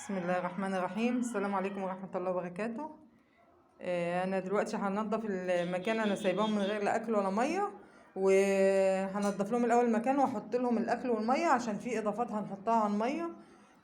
بسم الله الرحمن الرحيم. السلام عليكم ورحمة الله وبركاته. انا دلوقتي هنضف المكان. انا سايباهم من غير لا اكل ولا ميه، وهنضف لهم الاول المكان واحط لهم الاكل والميه عشان في اضافات هنحطها على الميه،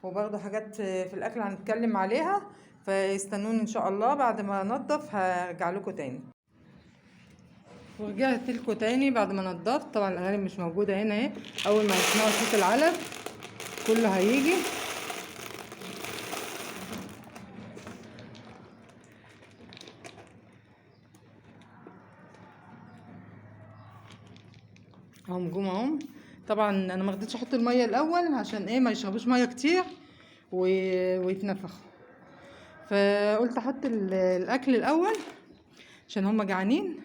وبرضه حاجات في الاكل هنتكلم عليها. فاستنوني ان شاء الله. بعد ما انضف هرجع لكم تاني. ورجعت لكم تاني بعد ما نضفت. طبعا الارانب مش موجوده هنا اهي. اول ما يسمعوا صوت العلف كله هيجي. اهم جم اهم. طبعا انا ما رضيتش احط الميه الاول عشان ايه ما يشربوش ميه كتير ويتنفخوا. فقلت احط الاكل الاول عشان هم جعانين،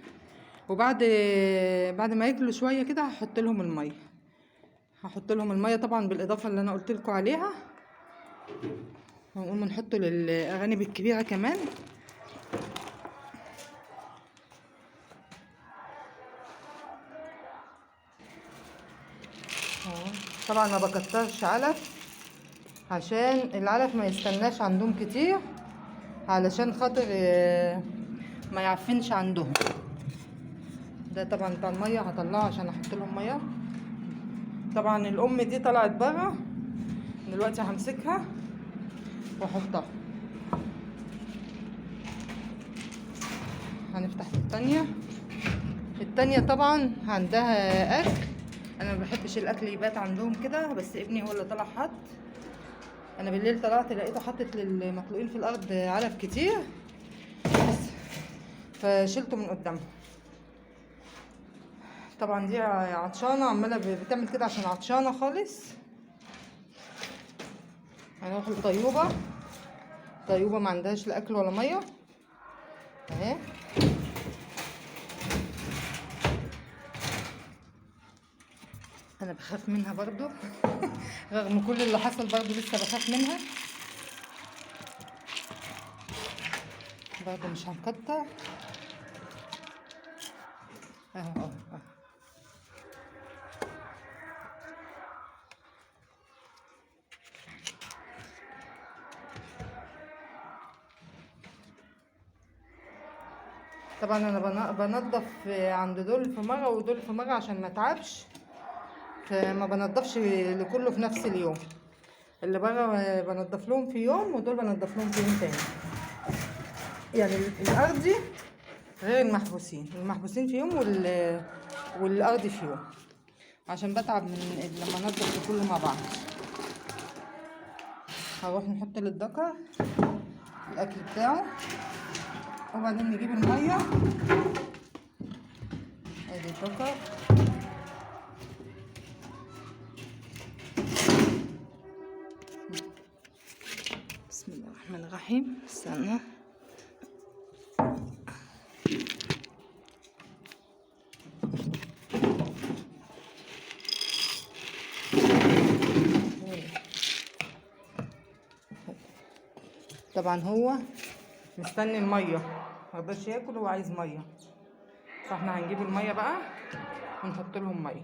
وبعد ما ياكلوا شويه كده هحط لهم الميه. طبعا بالاضافه اللي انا قلت لكم عليها. ونقوم نحطه للارانب الكبيره كمان. طبعا ما بكترش علف عشان العلف ما يستناش عندهم كتير، علشان خاطر ما يعفنش عندهم. ده طبعا بتاع الميه هطلعه عشان احط لهم ميه. طبعا الام دي طلعت بره، دلوقتي همسكها واحطها. هنفتح التانية طبعا عندها اكل. انا ما بحبش الاكل يبات عندهم كده، بس ابني هو اللي طلع حط. انا بالليل طلعت لقيته حاطط للمخلوقين في الارض علف كتير، بس فشلته من قدامه. طبعا دي عطشانه، عماله بتعمل كده عشان عطشانه خالص. هنروح طيوبه ما عندهاش لا اكل ولا ميه اهي. انا بخاف منها برضو رغم كل اللي حصل برضو لسه بخاف منها. برضو مش هنكتر اهو. طبعا انا بنضف عند دول في مره ودول في مره عشان ما اتعبش، فما بنضفش لكله في نفس اليوم. اللي بره بنضف لهم في يوم، ودول بنضف لهم في يوم تاني. يعني الارضي غير المحبوسين في يوم والارضي في يوم، عشان بتعب من لما انضف كله مع بعض. هنروح نحط للذكر الاكل بتاعه، وبعدين نجيب الميه. ادي الذكر. بسم الله الرحمن الرحيم. استنى. طبعا هو مستني الميه، مرضاش ياكل، هو عايز ميه. فاحنا هنجيب الميه بقى ونحط لهم ميه.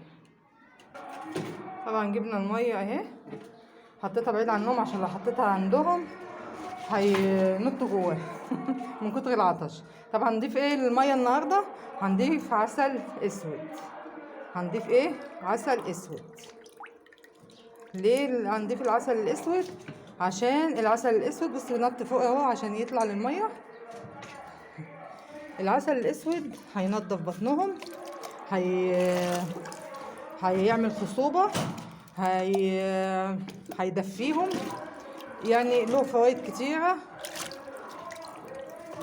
طبعا جبنا الميه اهي، حطيتها بعيد عنهم عشان لو حطيتها عندهم هينطوا جواه من كتر العطش. طب هنضيف ايه للميه النهارده؟ هنضيف عسل اسود. عسل اسود. ليه هنضيف العسل الاسود؟ عشان العسل الاسود بس نط فوق اهو عشان يطلع للميه. العسل الاسود هينضف بطنهم، هيعمل خصوبه، هيدفيهم، يعني له فوائد كتيره.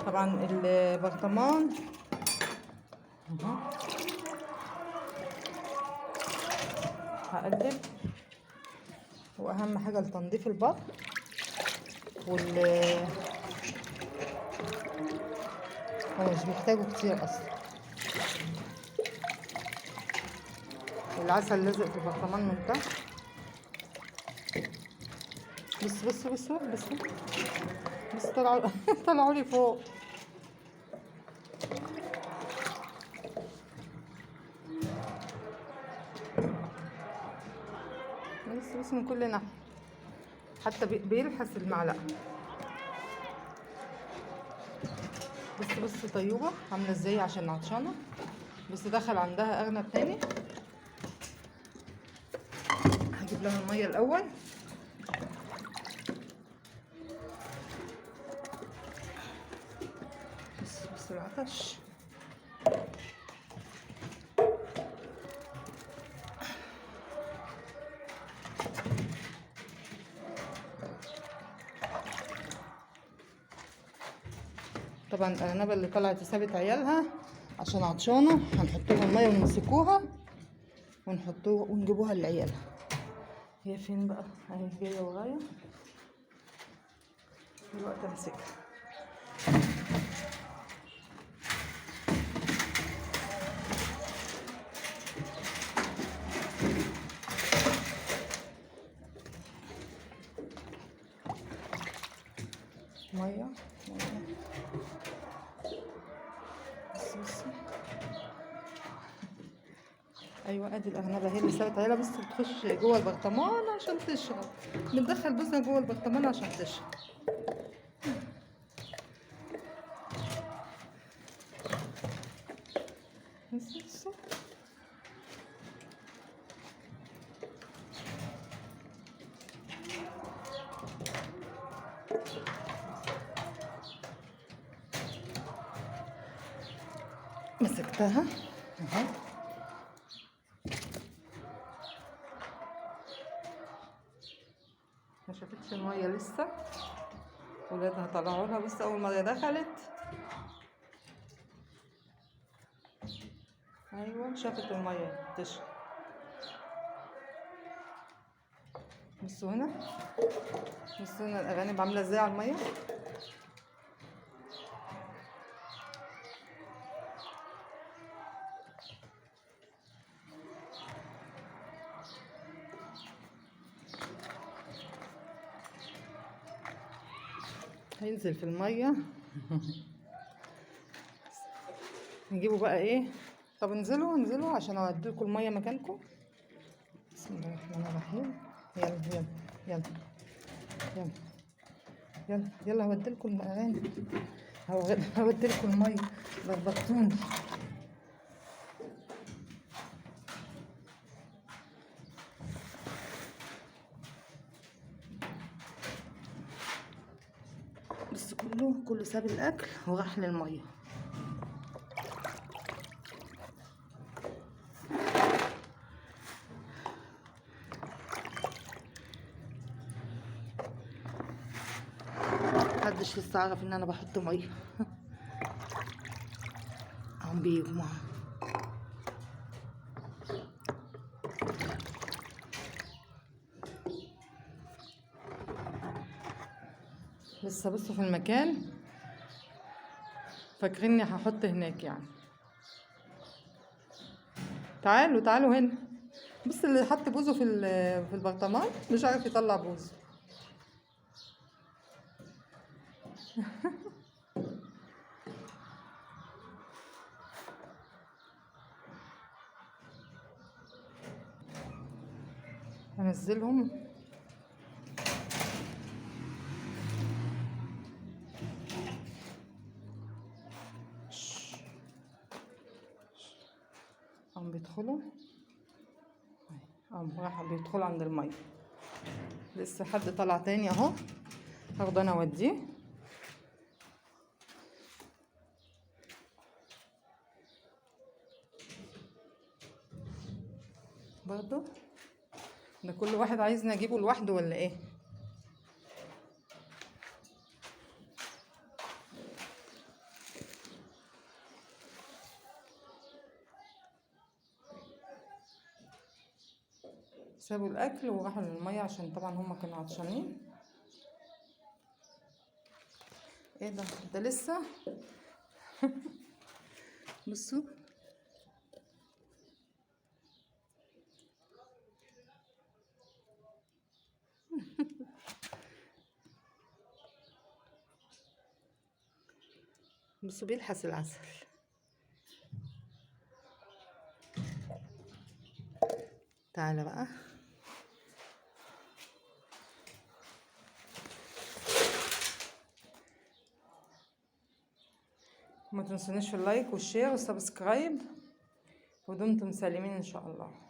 طبعا البرطمان هقلب. واهم حاجه لتنظيف البطن هو مش بيحتاجوا كتير اصلا. العسل لازق في البرطمان من تحت. بس طلعوا لي فوق. بس من كل ناحيه. حتى بيلحس المعلقة. بص طيوبة عاملة ازاي عشان عطشانة. بس دخل عندها أرنب تاني. هجيب لها المية الأول. بس العطش. طبعا الأرنبة اللي طلعت سابت عيالها عشان عطشانة، هنحط لها المية ونمسكوها ونجيبوها لعيالها. هي فين بقى؟ اهي جاية ورايا دلوقتي. امسكها. مية. بص. ايوه ادي الارنبه هي اللي سابت عيالها. بس بتخش جوه البرطمان عشان تشرب. بندخل بوزنا جوه البرطمان عشان تشرب. بص. مسكتها اهو. ما شافتش الميه لسه. ولادها طلعوا لها. بس اول ما دخلت ايوه شافت الميه تشرب. بصوا هنا الارانب عامله ازاي على الميه. هينزل في الميه. نجيبه بقى ايه. طب انزلوا عشان اوديلكوا الميه مكانكم. بسم الله الرحمن الرحيم. يلا يلا يلا يلا يلا هوديلكوا الارانب. هوديلكوا الميه. لخبطتوني. بس كله ساب الاكل وراح للميه. محدش لسه عرف ان انا بحط ميه. اهم بيجوا. لسه بصوا في المكان فاكريني هحط هناك يعني. تعالوا هنا. بص اللي حط بوزه في البرطمان مش عارف يطلع بوزه. هنزلهم. هم بيدخلوا. راحوا بيدخلوا عند الميه. لسه حد طلع تاني اهو. هاخده انا اوديه. برضو ده كل واحد عايزني اجيبه لوحده ولا ايه؟ سابوا الاكل وراحوا للميه عشان طبعا هما كانوا عطشانين. ايه ده لسه. بصوا. بصوا بيلحس العسل. تعالى بقى. ما تنسونيش في اللايك والشير والسبسكرايب، ودمتم سالمين ان شاء الله.